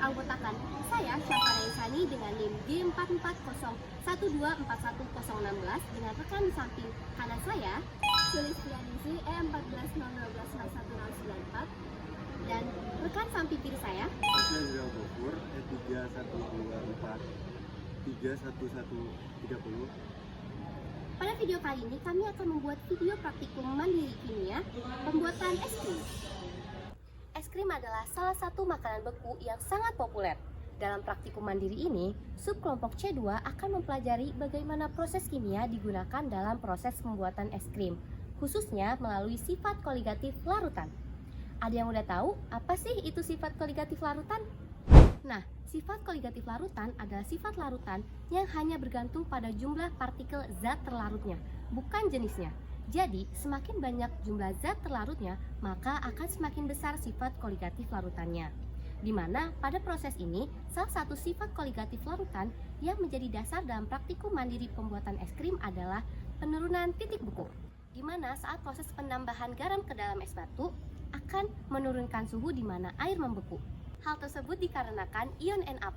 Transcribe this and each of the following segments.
beranggotakan saya, Syafara Insani, dengan NIM G44012414016 dengan rekan di samping kanan saya, Sulistianingsih E140120194, dan rekan samping kiri saya, Azra Gofur E31243130. Pada video kali ini kami akan membuat video praktikum mandiri kimia pembuatan es krim. Es krim adalah salah satu makanan beku yang sangat populer. Dalam praktikum mandiri ini, subkelompok C2 akan mempelajari bagaimana proses kimia digunakan dalam proses pembuatan es krim, khususnya melalui sifat koligatif larutan. Ada yang udah tahu apa sih itu sifat koligatif larutan? Nah, sifat koligatif larutan adalah sifat larutan yang hanya bergantung pada jumlah partikel zat terlarutnya, bukan jenisnya. Jadi, semakin banyak jumlah zat terlarutnya, maka akan semakin besar sifat koligatif larutannya. Di mana pada proses ini, salah satu sifat koligatif larutan yang menjadi dasar dalam praktikum mandiri pembuatan es krim adalah penurunan titik beku. Di mana saat proses penambahan garam ke dalam es batu akan menurunkan suhu di mana air membeku. Hal tersebut dikarenakan ion Na+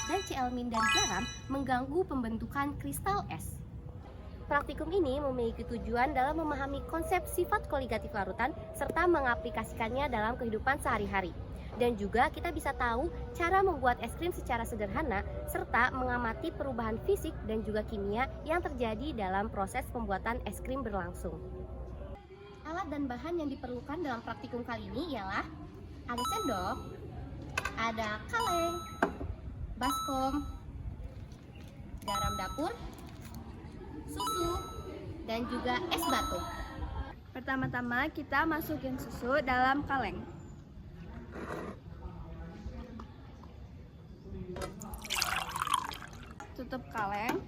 dan Cl- dari garam mengganggu pembentukan kristal es. Praktikum ini memiliki tujuan dalam memahami konsep sifat koligatif larutan serta mengaplikasikannya dalam kehidupan sehari-hari. Dan juga kita bisa tahu cara membuat es krim secara sederhana serta mengamati perubahan fisik dan juga kimia yang terjadi dalam proses pembuatan es krim berlangsung. Alat dan bahan yang diperlukan dalam praktikum kali ini ialah ada sendok, ada kaleng, baskom, garam dapur, susu, dan juga es batu. Pertama-tama kita masukin susu dalam kaleng. Tutup kaleng,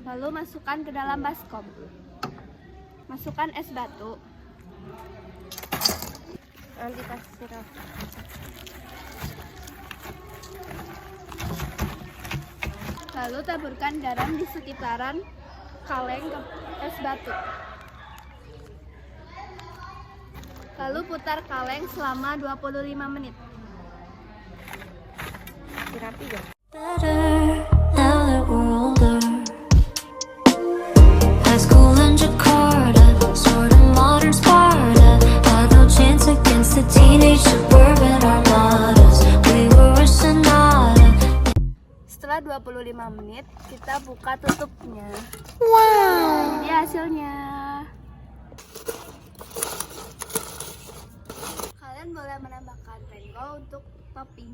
lalu masukkan ke dalam baskom. Masukkan es batu. Nanti kasih sirup. Lalu taburkan garam di sekitaran kaleng ke es batu. Lalu putar kaleng selama 25 menit. Dirapi ya. Better now that we're older. High school and Jakarta, sort of modern Sparta. Had no chance against the teenage suburban armadas. We were a sonata. Setelah 25 menit, kita buka tutupnya. Wow! Ini hasilnya. Kalian boleh menambahkan mango untuk topping.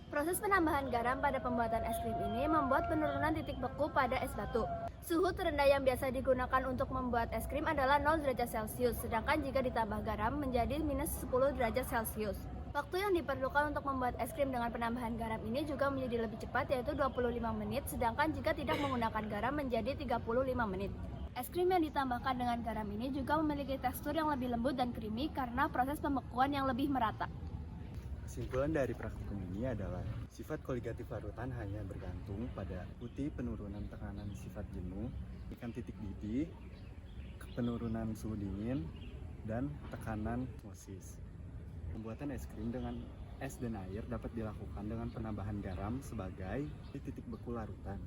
Proses penambahan garam pada pembuatan es krim ini membuat penurunan titik beku pada es batu. Suhu terendah yang biasa digunakan untuk membuat es krim adalah 0 derajat Celcius, sedangkan jika ditambah garam menjadi minus 10 derajat Celcius. Waktu yang diperlukan untuk membuat es krim dengan penambahan garam ini juga menjadi lebih cepat, yaitu 25 menit, sedangkan jika tidak menggunakan garam menjadi 35 menit. Es krim yang ditambahkan dengan garam ini juga memiliki tekstur yang lebih lembut dan creamy karena proses pembekuan yang lebih merata. Kesimpulan dari praktikum ini adalah sifat koligatif larutan hanya bergantung pada putih penurunan tekanan sifat jenuh, ikan titik didih, penurunan suhu dingin, dan tekanan osmosis. Pembuatan es krim dengan es dan air dapat dilakukan dengan penambahan garam sebagai titik beku larutan,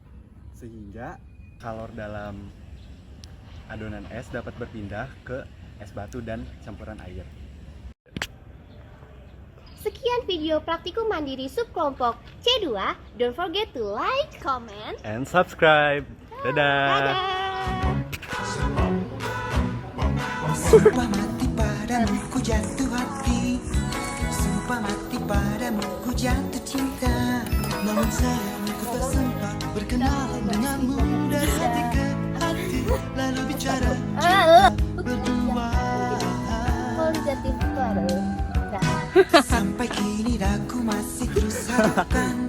sehingga kalor dalam adonan es dapat berpindah ke es batu dan campuran air. Sekian video praktikum mandiri subkelompok C2. Don't forget to like, comment, And subscribe. Dadah. dadah. Sumpah mati padamu ku jatuh hati, sumpah mati padamu ku jatuh cinta. Namun sayang ku tak sempat berkenalan denganmu dari hati ke hati, lalu bicara berdua. Koligatif larutan. Sampai kini aku masih terus harapkan